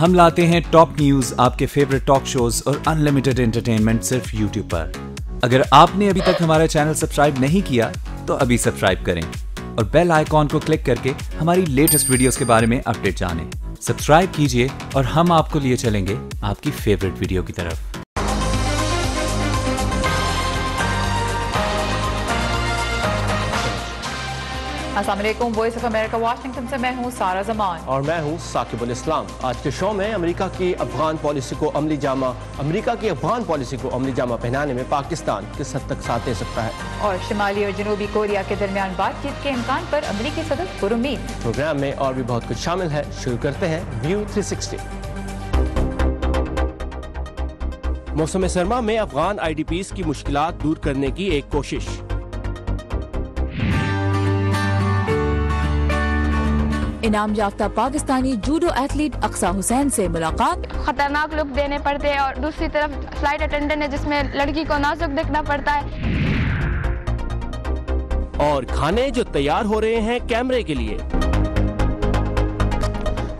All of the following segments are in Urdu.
ہم لاتے ہیں ٹاپ نیوز، آپ کے فیوریٹ ٹاک شوز اور انلمیٹڈ انٹرٹینمنٹ صرف یوٹیوب پر۔ اگر آپ نے ابھی تک ہمارا چینل سبسکرائب نہیں کیا تو ابھی سبسکرائب کریں اور بیل آئیکن کو کلک کر کے ہماری لیٹسٹ ویڈیوز کے بارے میں اپڈیٹ جانیں۔ سبسکرائب کیجئے اور ہم آپ کو لیے چلیں گے آپ کی فیوریٹ ویڈیو کی طرف۔ السلام علیکم، وائس آف امریکہ واشنگٹن سے میں ہوں سارہ زمان اور میں ہوں ثاقب الاسلام۔ آج کے شو میں امریکہ کی افغان پالیسی کو عملی جامہ پہنانے میں پاکستان کس حد تک ساتھ دے سکتا ہے، اور شمالی اور جنوبی کوریا کے درمیان بات چیت کے امکان پر امریکی صدر پرامید۔ پروگرام میں اور بھی بہت کچھ شامل ہے۔ شروع کرتے ہیں ویو 360۔ موسم سرما میں افغان آئی ڈی پیز کی مشکلات دور کرنے کی ایک کوشش۔ انعام یافتہ پاکستانی جوڈو ایتھلیٹ اقصی حسین سے ملاقات۔ خطرناک لک دینے پڑتے ہیں اور دوسری طرف فلائٹ اٹینڈنٹ ہے جس میں لڑکی کو نازک دکھنا پڑتا ہے۔ اور کھانے جو تیار ہو رہے ہیں کیمرے کے لیے۔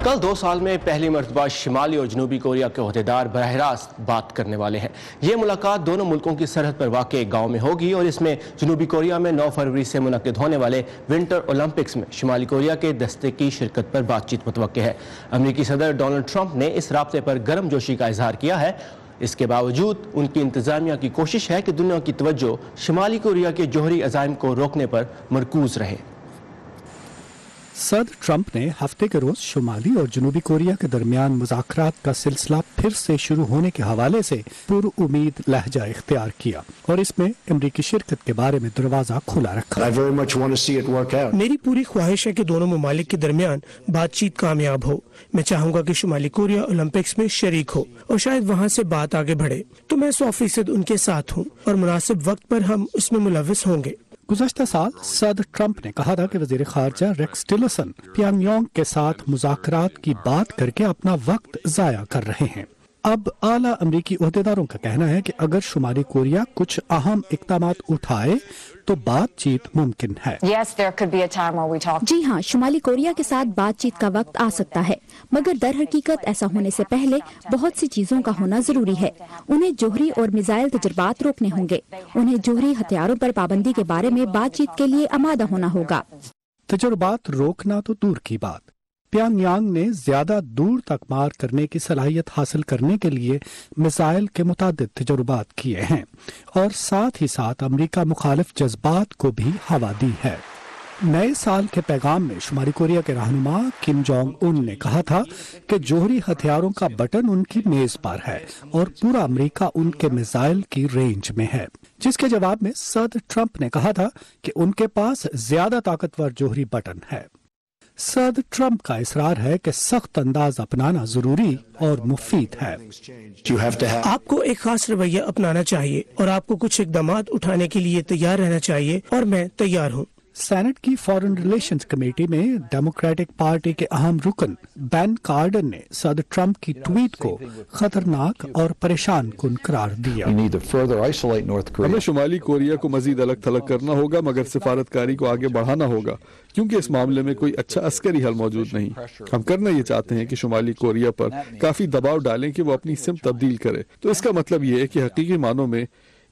کل 2 سال میں پہلی مرتبہ شمالی اور جنوبی کوریا کے عہدیدار براہ راست بات کرنے والے ہیں۔ یہ ملاقات دونوں ملکوں کی سرحد پر واقع ایک گاؤں میں ہوگی اور اس میں جنوبی کوریا میں 9 فروری سے منعقد ہونے والے ونٹر اولمپکس میں شمالی کوریا کے دستے کی شرکت پر بات چیت متوقع ہے۔ امریکی صدر ڈونلڈ ٹرمپ نے اس رابطے پر گرم جوشی کا اظہار کیا ہے۔ اس کے باوجود ان کی انتظامیہ کی کوشش ہے کہ دنیا کی توجہ شمالی کوریا کے جوہری عزائم کو روکنے پر مرکوز رہے۔ صدر ٹرمپ نے ہفتے کے روز شمالی اور جنوبی کوریا کے درمیان مذاکرات کا سلسلہ پھر سے شروع ہونے کے حوالے سے پر امید لہجہ اختیار کیا اور اس میں امریکی شرکت کے بارے میں دروازہ کھلا رکھا۔ میری پوری خواہش ہے کہ دونوں ممالک کے درمیان بات چیت کامیاب ہو۔ میں چاہوں گا کہ شمالی کوریا اولمپکس میں شریک ہو اور شاید وہاں سے بات آگے بڑھے، تو میں 100% ان کے ساتھ ہوں اور مناسب وقت پر ہم اس میں ملوث ہوں گے۔ گزشتہ سال صدر ٹرمپ نے کہا تھا کہ وزیر خارجہ ریکس ٹیلرسن پیانگ یانگ کے ساتھ مذاکرات کی بات کر کے اپنا وقت ضائع کر رہے ہیں۔ اب اعلیٰ امریکی عہدیداروں کا کہنا ہے کہ اگر شمالی کوریا کچھ اہم اقدامات اٹھائے تو بات چیت ممکن ہے۔ جی ہاں، شمالی کوریا کے ساتھ بات چیت کا وقت آ سکتا ہے، مگر در حقیقت ایسا ہونے سے پہلے بہت سی چیزوں کا ہونا ضروری ہے۔ انہیں جوہری اور میزائل تجربات روکنے ہوں گے، انہیں جوہری ہتھیاروں پر پابندی کے بارے میں بات چیت کے لیے آمادہ ہونا ہوگا۔ تجربات روکنا تو دور کی بات، پیانگ یانگ نے زیادہ دور تک مار کرنے کی صلاحیت حاصل کرنے کے لیے میزائل کے متعدد تجربات کیے ہیں اور ساتھ ہی ساتھ امریکہ مخالف جذبات کو بھی ہوا دی ہے۔ نئے سال کے پیغام میں شمالی کوریا کے رہنما کم جونگ ان نے کہا تھا کہ جوہری ہتھیاروں کا بٹن ان کی میز پر ہے اور پورا امریکہ ان کے میزائل کی رینج میں ہے، جس کے جواب میں صدر ٹرمپ نے کہا تھا کہ ان کے پاس زیادہ طاقتور جوہری بٹن ہے۔ صدر ٹرمپ کا اصرار ہے کہ سخت انداز اپنانا ضروری اور مفید ہے۔ آپ کو ایک خاص رویہ اپنانا چاہیے اور آپ کو کچھ اقدامات اٹھانے کے لیے تیار رہنا چاہیے، اور میں تیار ہوں۔ سینٹ کی فارن ریلیشنز کمیٹی میں ڈیموکریٹک پارٹی کے اہم رکن بین کارڈن نے صدر ٹرمپ کی ٹویٹ کو خطرناک اور پریشان کن قرار دیا۔ ہمیں شمالی کوریا کو مزید الگ تھلگ کرنا ہوگا، مگر سفارتکاری کو آگے بڑھانا ہوگا کیونکہ اس معاملے میں کوئی اچھا عسکری حل موجود نہیں۔ ہم کرنا یہ چاہتے ہیں کہ شمالی کوریا پر کافی دباؤ ڈالیں کہ وہ اپنی سمت تبدیل کرے۔ تو اس کا مطلب یہ ہے کہ حقیقی معنوں میں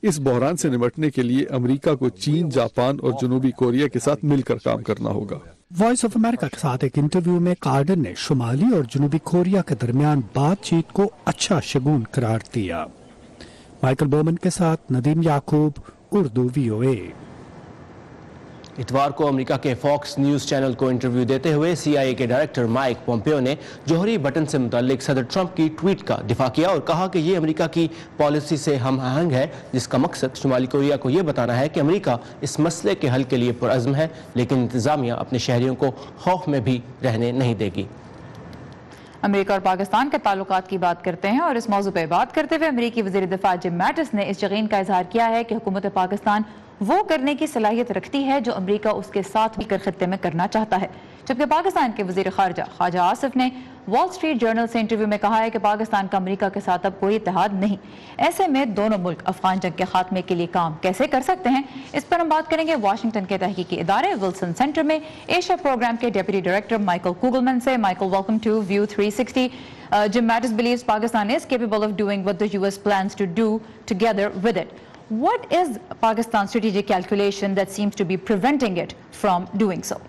اس بحران سے نمٹنے کے لیے امریکہ کو چین، جاپان اور جنوبی کوریا کے ساتھ مل کر کام کرنا ہوگا۔ وائس آف امریکہ کے ساتھ ایک انٹرویو میں کارڈن نے شمالی اور جنوبی کوریا کے درمیان بات چیت کو اچھا شگون قرار دیا۔ مائیکل بومن کے ساتھ ندیم یعقوب، اردو VOA۔ اتوار کو امریکہ کے فاکس نیوز چینل کو انٹرویو دیتے ہوئے CIA کے ڈائریکٹر مائک پومپیو نے جوہری بٹن سے متعلق صدر ٹرمپ کی ٹویٹ کا دفاع کیا اور کہا کہ یہ امریکہ کی پالیسی سے ہم آہنگ ہے، جس کا مقصد شمالی کوریا کو یہ بتانا ہے کہ امریکہ اس مسئلے کے حل کے لیے پرعزم ہے، لیکن انتظامیہ اپنے شہریوں کو خوف میں بھی رہنے نہیں دے گی۔ امریکہ اور پاکستان کے تعلقات کی بات کرتے ہیں اور اس موضوع پہ بات کرتے ہوئے امریکی وزیر دفاع جم میٹس نے اس یقین کا اظہار کیا ہے کہ حکومت پاکستان وہ کرنے کی صلاحیت رکھتی ہے جو امریکہ اس کے ساتھ مل کر خطے میں کرنا چاہتا ہے، جبکہ پاکستان کے وزیر خارجہ خواجہ آصف نے وال اسٹریٹ جرنل سے انٹرویو میں کہا ہے کہ پاکستان کا امریکہ کے ساتھ اب کوئی اتحاد نہیں۔ ایسے میں دونوں ملک افغان جنگ کے خاتمے کے لیے کام کیسے کر سکتے ہیں، اس پر ہم بات کریں گے واشنگٹن کے تحقیقی ادارے ولسن سینٹر میں ایشیا پروگرام کے ڈیپٹی ڈائریکٹر مائیکل کوگلمن سے۔ Michael, welcome to view 360۔ Jim Mattis believes Pakistan is capable of doing what the US plans to do together with it. What is Pakistan's strategic calculation that seems to be preventing it from doing so?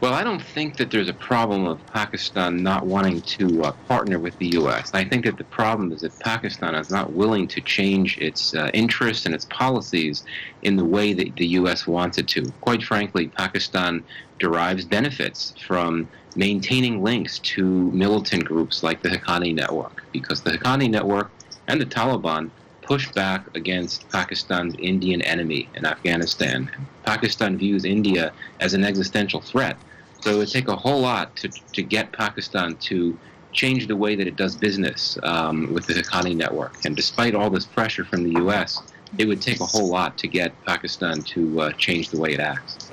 Well, I don't think that there's a problem of Pakistan not wanting to partner with the U.S. I think that the problem is that Pakistan is not willing to change its interests and its policies in the way that the U.S. wants it to. Quite frankly, Pakistan derives benefits from maintaining links to militant groups like the Haqqani Network, because the Haqqani Network and the Taliban push back against Pakistan's Indian enemy in Afghanistan. Pakistan views India as an existential threat. So it would take a whole lot to get Pakistan to change the way that it does business with the Haqqani Network. And despite all this pressure from the U.S., it would take a whole lot to get Pakistan to change the way it acts.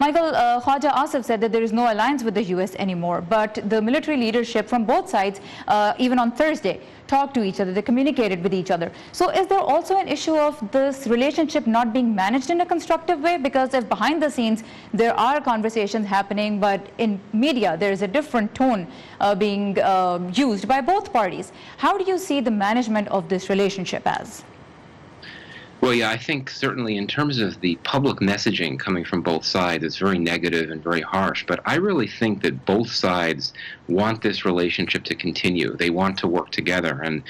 Michael, Khwaja Asif said that there is no alliance with the US anymore, but the military leadership from both sides, even on Thursday, talked to each other, they communicated with each other. So is there also an issue of this relationship not being managed in a constructive way? Because if behind the scenes there are conversations happening, but in media there is a different tone being used by both parties, how do you see the management of this relationship as? Well, yeah, I think certainly in terms of the public messaging coming from both sides, it's very negative and very harsh. But I really think that both sides want this relationship to continue. They want to work together. And,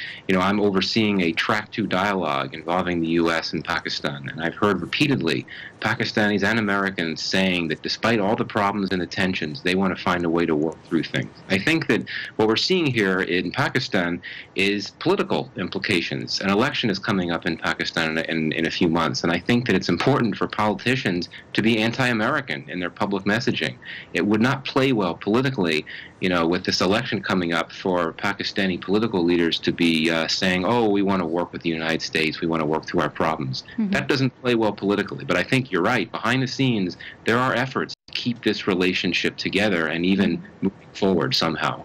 I'm overseeing a Track 2 dialogue involving the U.S. and Pakistan. And I've heard repeatedly Pakistanis and Americans saying that despite all the problems and the tensions, they want to find a way to work through things. I think that what we're seeing here in Pakistan is political implications. An election is coming up in Pakistan in a few months, and I think that it's important for politicians to be anti-American in their public messaging. It would not play well politically, with this election coming up, for Pakistani political leaders to be saying, oh, we want to work with the United States, we want to work through our problems. That doesn't play well politically, but I think you're right. Behind the scenes, there are efforts to keep this relationship together and even moving forward somehow.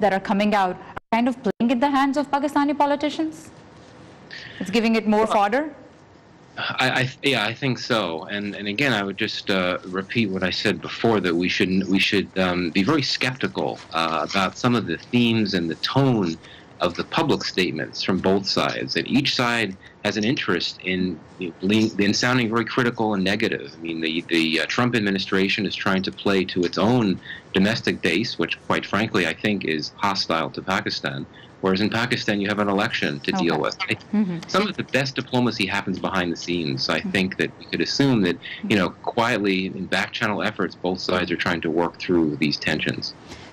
that are coming out are kind of playing in the hands of Pakistani politicians? It's giving it more fodder? I think so. And again, I would just repeat what I said before, that we should be very skeptical about some of the themes and the tone of the public statements from both sides. That each side has an interest in sounding very critical and negative. I mean, the Trump administration is trying to play to its own domestic base, which, quite frankly, I think is hostile to Pakistan. Whereas in Pakistan, you have an election to deal with. Some of the best diplomacy happens behind the scenes. So I think that we could assume that, quietly in back-channel efforts, both sides are trying to work through these tensions.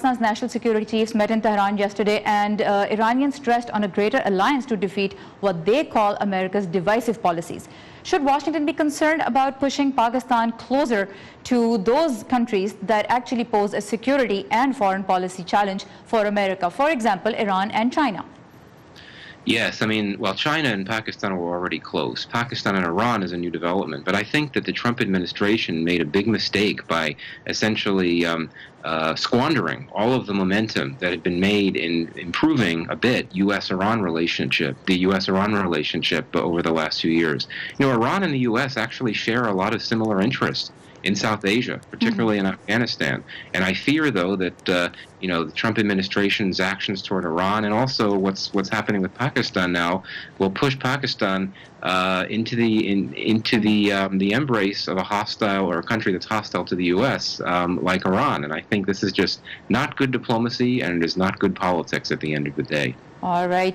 Pakistan's national security chiefs met in Tehran yesterday, and Iranians stressed on a greater alliance to defeat what they call America's divisive policies. Should Washington be concerned about pushing Pakistan closer to those countries that actually pose a security and foreign policy challenge for America, for example, Iran and China? Yes, I mean, well, China and Pakistan were already close. Pakistan and Iran is a new development, but I think that the Trump administration made a big mistake by essentially squandering all of the momentum that had been made in improving a bit the U.S.-Iran relationship over the last few years. You know, Iran and the U.S. actually share a lot of similar interests in South Asia, particularly in Afghanistan. And I fear, though, that the Trump administration's actions toward Iran and also what's happening with Pakistan now will push Pakistan into the embrace of a hostile or a country that's hostile to the U.S. Like Iran. And I think this is just not good diplomacy, and it is not good politics at the end of the day. Alright.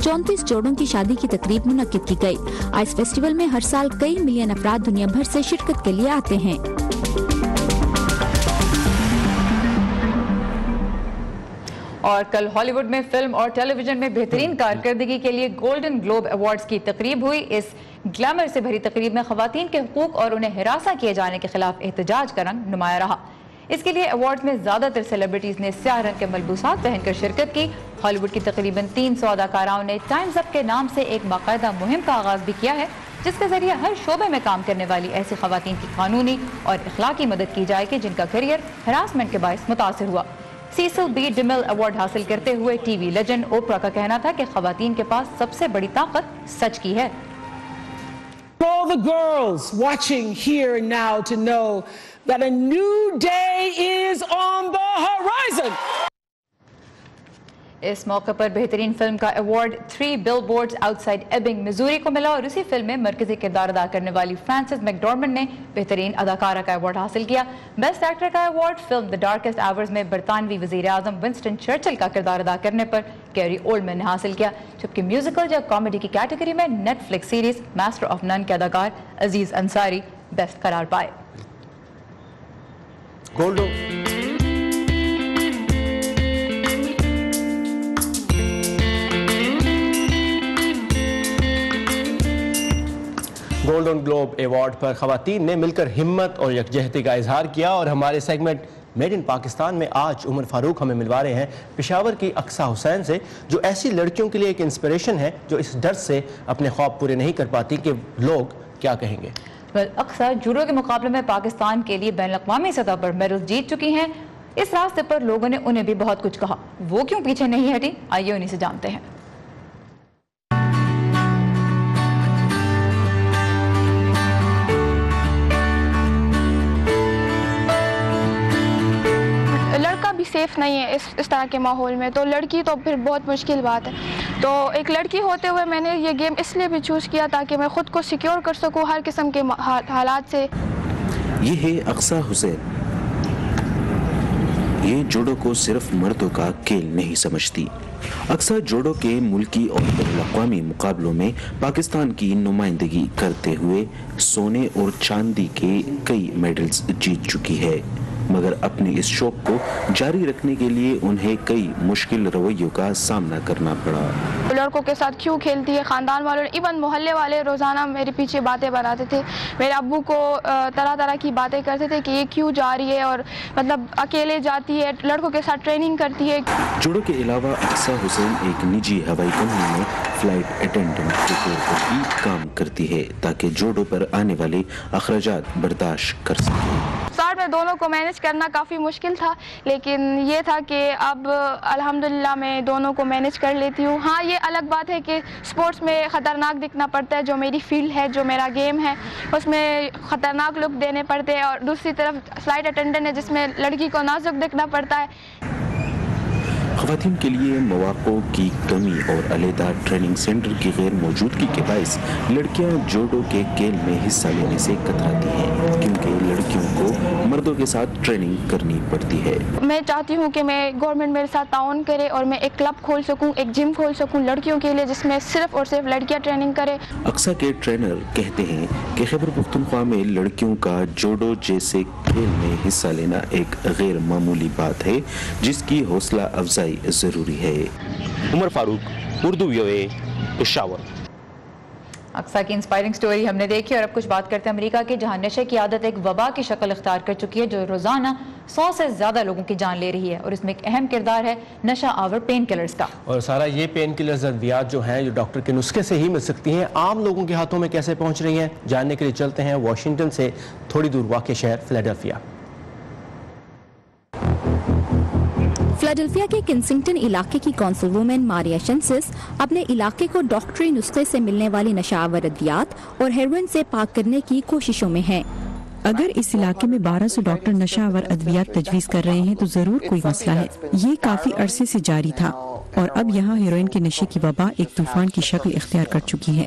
34 جوڑوں کی شادی کی تقریب منعقد کی گئی۔ آئس فیسٹیول میں ہر سال کئی ملین افراد دنیا بھر سے شرکت کے لیے آتے ہیں۔ اور کل ہالی ووڈ میں فلم اور ٹیلی ویژن میں بہترین کارکردگی کے لیے گولڈن گلوب ایوارڈز کی تقریب ہوئی۔ اس گلیمر سے بھری تقریب میں خواتین کے حقوق اور انہیں ہراساں کیے جانے کے خلاف احتجاج کا رنگ نمایاں رہا۔ اس کے لیے ایوارڈز میں زیادہ تر سیلیبریٹیز نے سیاہ رنگ کے ملبوسات پہن کر شرکت کی۔ ہالی ووڈ کی تقریباً 300 اداکاراؤں نے ٹائمز اپ کے نام سے ایک باقاعدہ مہم کا آغاز بھی کیا ہے، جس کے ذریعے ہر شعبے میں کام کرنے والی ایسی خواتین کی قانونی اور اخلاقی مدد کی جائے کہ جن کا کیریئر ہراسمنٹ کے باعث متاثر ہوا۔ سیسل بی ڈیمل ایوارڈ حاصل کرتے ہوئے ٹی وی لیجنڈ اوپرا کا کہنا تھا کہ خواتین کے پاس سب سے بڑی طاقت سچ کی ہے۔ For all the girls watching here and now to know that a new day is on the horizon. اس موقع پر بہترین فلم کا ایوارڈ 3 بل بورڈز آؤٹ سائڈ ایبنگ میزوری کو ملا اور اسی فلم میں مرکزی کردار ادا کرنے والی فرانسس میکڈورمنڈ نے بہترین اداکارہ کا ایوارڈ حاصل کیا۔ بیسٹ ایکٹر کا ایوارڈ فلم دی ڈارکسٹ آورز میں برطانوی وزیر اعظم ونسٹن چرچل کا کردار ادا کرنے پر گیری اولڈمین نے حاصل کیا، جبکہ میوزیکل یا کامیڈی کی کیٹیگری میں Netflix series master of none کے اداکار عزیز انصاری بیسٹ قرار پائے۔ گولڈن گلوب ایوارڈ پر خواتین نے مل کر ہمت اور یکجہتی کا اظہار کیا، اور ہمارے سیگمنٹ میڈ ان پاکستان میں آج عمر فاروق ہمیں ملوا رہے ہیں پشاور کی اقصیٰ حسین سے، جو ایسی لڑکیوں کے لیے ایک انسپریشن ہے جو اس ڈر سے اپنے خواب پورے نہیں کر پاتی کہ لوگ کیا کہیں گے۔ اقصیٰ جوڈو کے مقابلے میں پاکستان کے لیے بین الاقوامی سطح پر میڈل جیت چکی ہیں۔ اس راستے پر لوگوں نے انہیں بھی بہت کچھ کہا، وہ کیوں پیچھے نہیں ہٹی، آئیے انہیں سے جانتے ہیں۔ سیف نہیں ہے اس طرح کے ماحول میں، تو لڑکی تو پھر بہت مشکل بات ہے۔ تو ایک لڑکی ہوتے ہوئے میں نے یہ گیم اس لیے بھی چوز کیا تاکہ میں خود کو سیکیور کر سکوں ہر قسم کے حالات سے۔ یہ ہے اقصیٰ حسین، یہ جوڈو کو صرف مردوں کا کھیل نہیں سمجھتی۔ اقصیٰ جوڈو کے ملکی اور بین الاقوامی مقابلوں میں پاکستان کی نمائندگی کرتے ہوئے سونے اور چاندی کے کئی میڈلز جیت چکی ہے، مگر اپنے اس شوق کو جاری رکھنے کے لیے انہیں کئی مشکل رویوں کا سامنا کرنا پڑا۔ لڑکوں کے ساتھ کیوں کھیلتی ہے، خاندان والوں ایون محلے والے روزانہ میرے پیچھے باتیں بناتے تھے، میرے ابو کو طرح طرح کی باتیں کرتے تھے کہ یہ کیوں جا رہی ہے، اور مطلب اکیلے جاتی ہے، لڑکوں کے ساتھ ٹریننگ کرتی ہے۔ جوڈو کے علاوہ اقصیٰ حسین ایک نجی ہوائی کمپنی میں فلائٹ اٹینڈنٹ کے طور پر بھی کام کرتی ہے تاکہ جوڈو پر آنے والے اخراجات برداشت کر سکے۔ اسٹارٹ میں دونوں کو مینج کرنا کافی مشکل تھا، لیکن یہ تھا کہ اب الحمدللہ میں دونوں کو مینج کر لیتی ہوں۔ ہاں یہ الگ بات ہے کہ سپورٹس میں خطرناک دکھنا پڑتا ہے، جو میری فیلڈ ہے، جو میرا گیم ہے، اس میں خطرناک لک دینے پڑتے ہیں، اور دوسری طرف فلائٹ اٹینڈنٹ ہے جس میں لڑکی کو نازک دکھنا پڑتا ہے۔ خواتین کے لیے مواقع کی کمی اور علیحدہ ٹریننگ سینٹر کی غیر موجودگی کے باعث لڑکیاں جوڈو کے کھیل میں حصہ لینے سے کتراتی ہیں، کیونکہ لڑکیوں کو مردوں کے ساتھ ٹریننگ کرنی پڑتی ہے۔ میں چاہتی ہوں کہ میں گورنمنٹ میرے ساتھ تعاون کرے اور میں ایک کلب کھول سکوں، ایک جم کھول سکوں لڑکیوں کے لیے، جس میں صرف اور صرف لڑکیاں ٹریننگ کرے۔ اقصیٰ کے ٹرینر کہتے ہیں کہ خیبر پختونخوا میں لڑکیوں کا جوڈو جیسے کھیل میں حصہ لینا ایک غیر معمولی بات ہے، جس کی حوصلہ افزائی ضروری ہے۔ عمر فاروق، اردو ویو، پشاور۔ اقصیٰ کی انسپائرنگ سٹوری ہم نے دیکھی، اور اب کچھ بات کرتے ہیں امریکہ کی، جہاں نشے کی عادت ایک وبا کی شکل اختیار کر چکی ہے جو روزانہ 100 سے زیادہ لوگوں کی جان لے رہی ہے، اور اس میں ایک اہم کردار ہے نشہ آور پین کلرز کا۔ اور سارا یہ پین کلرز ادویات جو ہیں جو ڈاکٹر کے نسخے سے ہی مل سکتی ہیں، عام لوگوں کے ہاتھوں میں کیسے پہنچ رہی ہیں، جاننے کے لیے چلتے ہیں واشنگٹن سے تھوڑی دور واقع شہر فلیڈلفیا۔ فلیڈلفیا کے کنسنگٹن علاقے کی کونسل وومن ماریا شنسس اپنے علاقے کو ڈاکٹری نسخے سے ملنے والی نشہ آور ادویات اور ہیروئن سے پاک کرنے کی کوششوں میں ہیں۔ اگر اس علاقے میں 1200 ڈاکٹر نشہ آور ادویات تجویز کر رہے ہیں تو ضرور کوئی مسئلہ ہے۔ یہ کافی عرصے سے جاری تھا، اور اب یہاں ہیروئن کے نشے کی وبا ایک طوفان کی شکل اختیار کر چکی ہے۔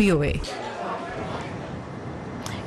VOA।